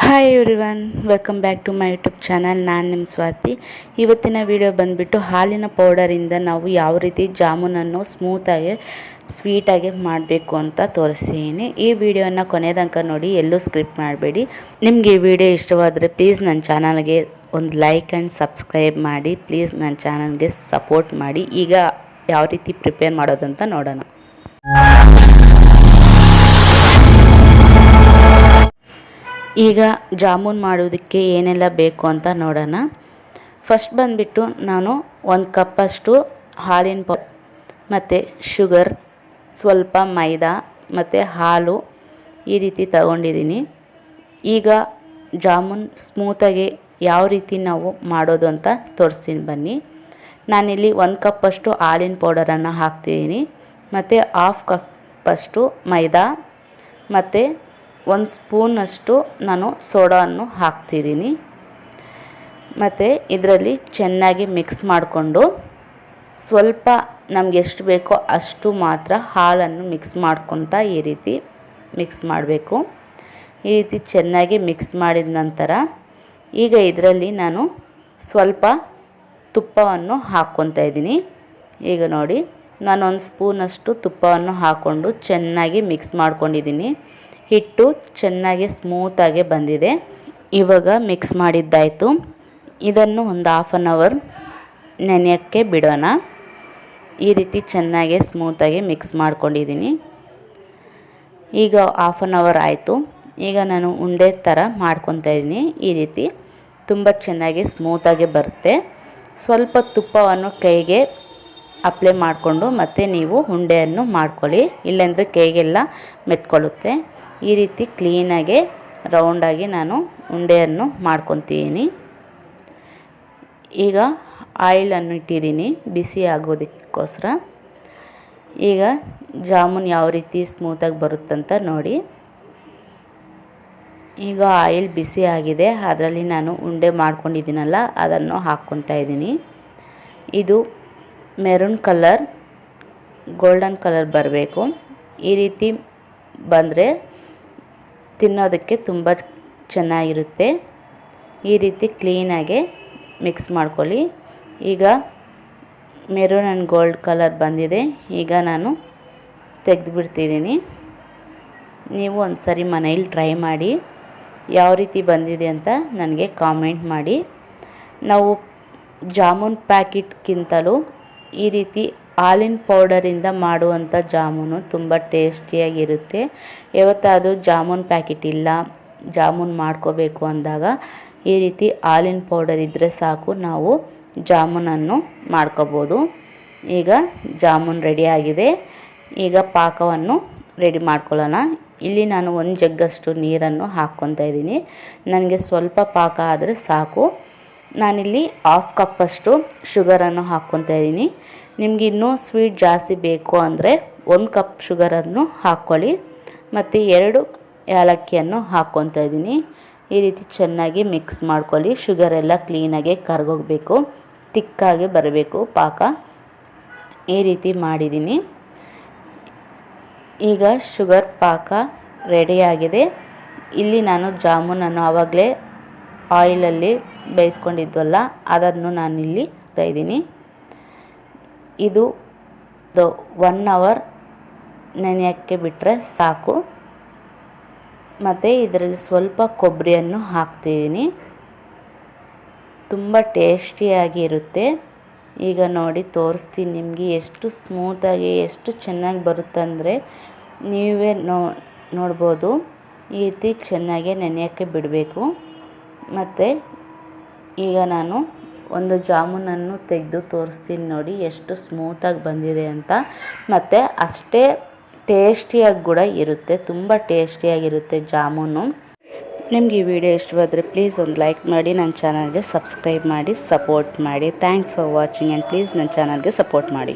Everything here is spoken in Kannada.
Hi everyone, welcome back to my YouTube channel. ನಾನು ನಿಮ್ಮ ಸ್ವಾತಿ. ಇವತ್ತಿನ ವಿಡಿಯೋ ಬಂದುಬಿಟ್ಟು ಹಾಲಿನ ಪೌಡರಿಂದ ನಾವು ಯಾವ ರೀತಿ ಜಾಮೂನನ್ನು ಸ್ಮೂತಾಗಿ ಸ್ವೀಟಾಗಿ ಮಾಡಬೇಕು ಅಂತ ತೋರಿಸ್ತೀನಿ. ಈ ವಿಡಿಯೋನ ಕೊನೆ ತನಕ ನೋಡಿ, ಎಲ್ಲೂ ಸ್ಕಿಪ್ ಮಾಡಬೇಡಿ. ನಿಮಗೆ ಈ ವಿಡಿಯೋ ಇಷ್ಟವಾದರೆ ಪ್ಲೀಸ್ ನನ್ನ ಚಾನಲ್ಗೆ ಒಂದು ಲೈಕ್ ಆ್ಯಂಡ್ ಸಬ್ಸ್ಕ್ರೈಬ್ ಮಾಡಿ. ಪ್ಲೀಸ್ ನನ್ನ ಚಾನಲ್ಗೆ ಸಪೋರ್ಟ್ ಮಾಡಿ. ಈಗ ಯಾವ ರೀತಿ ಪ್ರಿಪೇರ್ ಮಾಡೋದಂತ ನೋಡೋಣ. ಈಗ ಜಾಮೂನ್ ಮಾಡೋದಕ್ಕೆ ಏನೆಲ್ಲ ಬೇಕು ಅಂತ ನೋಡೋಣ. ಫಸ್ಟ್ ಬಂದುಬಿಟ್ಟು ನಾನು 1 ಕಪ್ಪಷ್ಟು ಹಾಲಿನ ಪೌಡರ್ ಮತ್ತು ಶುಗರ್, ಸ್ವಲ್ಪ ಮೈದಾ ಮತ್ತು ಹಾಲು ಈ ರೀತಿ ತಗೊಂಡಿದ್ದೀನಿ. ಈಗ ಜಾಮೂನ್ ಸ್ಮೂತಾಗಿ ಯಾವ ರೀತಿ ನಾವು ಮಾಡೋದು ಅಂತ ತೋರಿಸ್ತೀನಿ ಬನ್ನಿ. ನಾನಿಲ್ಲಿ 1 ಕಪ್ಪಷ್ಟು ಹಾಲಿನ ಪೌಡರನ್ನು ಹಾಕ್ತಿದ್ದೀನಿ ಮತ್ತು 1/2 ಕಪ್ಪಷ್ಟು ಮೈದಾ ಮತ್ತು 1 ಸ್ಪೂನಷ್ಟು ನಾನು ಸೋಡಾವನ್ನು ಹಾಕ್ತಿದ್ದೀನಿ. ಮತ್ತು ಇದರಲ್ಲಿ ಚೆನ್ನಾಗಿ ಮಿಕ್ಸ್ ಮಾಡಿಕೊಂಡು ಸ್ವಲ್ಪ ನಮಗೆ ಎಷ್ಟು ಬೇಕೋ ಅಷ್ಟು ಮಾತ್ರ ಹಾಲನ್ನು ಮಿಕ್ಸ್ ಮಾಡ್ಕೊತಾ ಈ ರೀತಿ ಮಿಕ್ಸ್ ಮಾಡಬೇಕು. ಈ ರೀತಿ ಚೆನ್ನಾಗಿ ಮಿಕ್ಸ್ ಮಾಡಿದ ನಂತರ ಈಗ ಇದರಲ್ಲಿ ನಾನು ಸ್ವಲ್ಪ ತುಪ್ಪವನ್ನು ಹಾಕ್ಕೊತಾ ಇದ್ದೀನಿ. ಈಗ ನೋಡಿ, ನಾನು 1 ಸ್ಪೂನಷ್ಟು ತುಪ್ಪವನ್ನು ಹಾಕ್ಕೊಂಡು ಚೆನ್ನಾಗಿ ಮಿಕ್ಸ್ ಮಾಡ್ಕೊಂಡಿದ್ದೀನಿ. ಹಿಟ್ಟು ಚೆನ್ನಾಗಿ ಸ್ಮೂತಾಗಿ ಬಂದಿದೆ. ಇವಾಗ ಮಿಕ್ಸ್ ಮಾಡಿದ್ದಾಯಿತು. ಇದನ್ನು ಒಂದು 1/2 ಅವರ್ ನೆನೆಯೋಕ್ಕೆ ಬಿಡೋಣ. ಈ ರೀತಿ ಚೆನ್ನಾಗಿ ಸ್ಮೂತಾಗಿ ಮಿಕ್ಸ್ ಮಾಡ್ಕೊಂಡಿದ್ದೀನಿ. ಈಗ 1/2 ಅವರ್ ಆಯಿತು. ಈಗ ನಾನು ಉಂಡೆ ಥರ ಮಾಡ್ಕೊತಾ ಇದ್ದೀನಿ. ಈ ರೀತಿ ತುಂಬ ಚೆನ್ನಾಗಿ ಸ್ಮೂತಾಗಿ ಬರುತ್ತೆ. ಸ್ವಲ್ಪ ತುಪ್ಪವನ್ನು ಕೈಗೆ ಅಪ್ಲೈ ಮಾಡಿಕೊಂಡು ಮತ್ತು ನೀವು ಉಂಡೆಯನ್ನು ಮಾಡ್ಕೊಳ್ಳಿ, ಇಲ್ಲಾಂದರೆ ಕೈಗೆಲ್ಲ ಮೆತ್ಕೊಳ್ಳುತ್ತೆ. ಈ ರೀತಿ ಕ್ಲೀನಾಗಿ ರೌಂಡಾಗಿ ನಾನು ಉಂಡೆಯನ್ನು ಮಾಡ್ಕೊತೀನಿ. ಈಗ ಆಯಿಲನ್ನು ಇಟ್ಟಿದ್ದೀನಿ ಬಿಸಿ ಆಗೋದಕ್ಕೋಸ್ಕರ. ಈಗ ಜಾಮೂನ್ ಯಾವ ರೀತಿ ಸ್ಮೂತಾಗಿ ಬರುತ್ತಂತ ನೋಡಿ. ಈಗ ಆಯಿಲ್ ಬಿಸಿ ಆಗಿದೆ. ಅದರಲ್ಲಿ ನಾನು ಉಂಡೆ ಮಾಡ್ಕೊಂಡಿದ್ದೀನಲ್ಲ ಅದನ್ನು ಹಾಕ್ಕೊತಾ ಇದ್ದೀನಿ. ಇದು ಮೆರೂನ್ ಕಲರ್, ಗೋಲ್ಡನ್ ಕಲರ್ ಬರಬೇಕು. ಈ ರೀತಿ ಬಂದರೆ ತಿನ್ನೋದಕ್ಕೆ ತುಂಬ ಚೆನ್ನಾಗಿರುತ್ತೆ. ಈ ರೀತಿ ಕ್ಲೀನಾಗೆ ಮಿಕ್ಸ್ ಮಾಡ್ಕೊಳ್ಳಿ. ಈಗ ಮೆರೂನ್ ಆ್ಯಂಡ್ ಗೋಲ್ಡ್ ಕಲರ್ ಬಂದಿದೆ. ಈಗ ನಾನು ತೆಗೆದುಬಿಡ್ತಿದ್ದೀನಿ. ನೀವು ಒಂದು ಸರಿ ಮನೇಲಿ ಟ್ರೈ ಮಾಡಿ ಯಾವ ರೀತಿ ಬಂದಿದೆ ಅಂತ ನನಗೆ ಕಾಮೆಂಟ್ ಮಾಡಿ. ನಾವು ಜಾಮೂನ್ ಪ್ಯಾಕೆಟ್ಗಿಂತಲೂ ಈ ರೀತಿ ಹಾಲಿನ ಪೌಡರಿಂದ ಮಾಡುವಂಥ ಜಾಮೂನು ತುಂಬ ಟೇಸ್ಟಿಯಾಗಿರುತ್ತೆ. ಯಾವತ್ತಾದರೂ ಜಾಮೂನ್ ಪ್ಯಾಕೆಟ್ ಇಲ್ಲ, ಜಾಮೂನ್ ಮಾಡ್ಕೋಬೇಕು ಅಂದಾಗ ಈ ರೀತಿ ಹಾಲಿನ ಪೌಡರ್ ಇದ್ದರೆ ಸಾಕು, ನಾವು ಜಾಮೂನನ್ನು ಮಾಡ್ಕೋಬೋದು. ಈಗ ಜಾಮೂನ್ ರೆಡಿಯಾಗಿದೆ. ಈಗ ಪಾಕವನ್ನು ರೆಡಿ ಮಾಡ್ಕೊಳ್ಳೋಣ. ಇಲ್ಲಿ ನಾನು 1 ಜಗ್ಗಷ್ಟು ನೀರನ್ನು ಹಾಕ್ಕೊತಾ ಇದ್ದೀನಿ. ನನಗೆ ಸ್ವಲ್ಪ ಪಾಕ ಆದರೆ ಸಾಕು. ನಾನಿಲ್ಲಿ 1/2 ಕಪ್ಪಷ್ಟು ಶುಗರನ್ನು ಹಾಕ್ಕೊತಾ ಇದ್ದೀನಿ. ನಿಮ್ಗೆ ಇನ್ನೂ ಸ್ವೀಟ್ ಜಾಸ್ತಿ ಬೇಕು ಅಂದರೆ 1 ಕಪ್ ಶುಗರನ್ನು ಹಾಕ್ಕೊಳ್ಳಿ ಮತ್ತು 2 ಏಲಕ್ಕಿಯನ್ನು ಹಾಕ್ಕೊತಾ ಇದ್ದೀನಿ. ಈ ರೀತಿ ಚೆನ್ನಾಗಿ ಮಿಕ್ಸ್ ಮಾಡ್ಕೊಳ್ಳಿ. ಶುಗರೆಲ್ಲ ಕ್ಲೀನಾಗಿ ಕರಗೋಗಬೇಕು, ತಿಕ್ಕಾಗಿ ಬರಬೇಕು ಪಾಕ. ಈ ರೀತಿ ಮಾಡಿದ್ದೀನಿ. ಈಗ ಶುಗರ್ ಪಾಕ ರೆಡಿಯಾಗಿದೆ. ಇಲ್ಲಿ ನಾನು ಜಾಮೂನನ್ನು ಆವಾಗಲೇ ಆಯಿಲಲ್ಲಿ ಬೇಯಿಸ್ಕೊಂಡಿದ್ವಲ್ಲ ಅದನ್ನು ನಾನಿಲ್ಲಿ ಇದ್ದೀನಿ. ಇದು 1 ಅವರ್ ನೆನೆಯೋಕ್ಕೆ ಬಿಟ್ಟರೆ ಸಾಕು. ಮತ್ತು ಇದರಲ್ಲಿ ಸ್ವಲ್ಪ ಕೊಬ್ಬರಿಯನ್ನು ಹಾಕ್ತಿದ್ದೀನಿ. ತುಂಬ ಟೇಸ್ಟಿಯಾಗಿ ಇರುತ್ತೆ. ಈಗ ನೋಡಿ ತೋರಿಸ್ತೀನಿ ನಿಮಗೆ ಎಷ್ಟು ಸ್ಮೂತಾಗಿ ಎಷ್ಟು ಚೆನ್ನಾಗಿ ಬರುತ್ತಂದರೆ ನೀವೇ ನೋಡ್ಬೋದು. ಈ ರೀತಿ ಚೆನ್ನಾಗಿ ನೆನೆಯೋಕ್ಕೆ ಬಿಡಬೇಕು. ಮತ್ತು ಈಗ ನಾನು ಒಂದು ಜಾಮೂನನ್ನು ತೆಗೆದು ತೋರಿಸ್ತೀನಿ ನೋಡಿ ಎಷ್ಟು ಸ್ಮೂತಾಗಿ ಬಂದಿದೆ ಅಂತ. ಮತ್ತು ಅಷ್ಟೇ ಟೇಸ್ಟಿಯಾಗಿ ಕೂಡ ಇರುತ್ತೆ, ತುಂಬ ಟೇಸ್ಟಿಯಾಗಿರುತ್ತೆ ಜಾಮೂನು. ನಿಮ್ಗೆ ಈ ವಿಡಿಯೋ ಇಷ್ಟವಾದರೆ ಪ್ಲೀಸ್ ಒಂದು ಲೈಕ್ ಮಾಡಿ, ನನ್ನ ಚಾನಲ್ಗೆ ಸಬ್ಸ್ಕ್ರೈಬ್ ಮಾಡಿ, ಸಪೋರ್ಟ್ ಮಾಡಿ. Thanks for watching and please ನನ್ನ ಚಾನಲ್ಗೆ ಸಪೋರ್ಟ್ ಮಾಡಿ.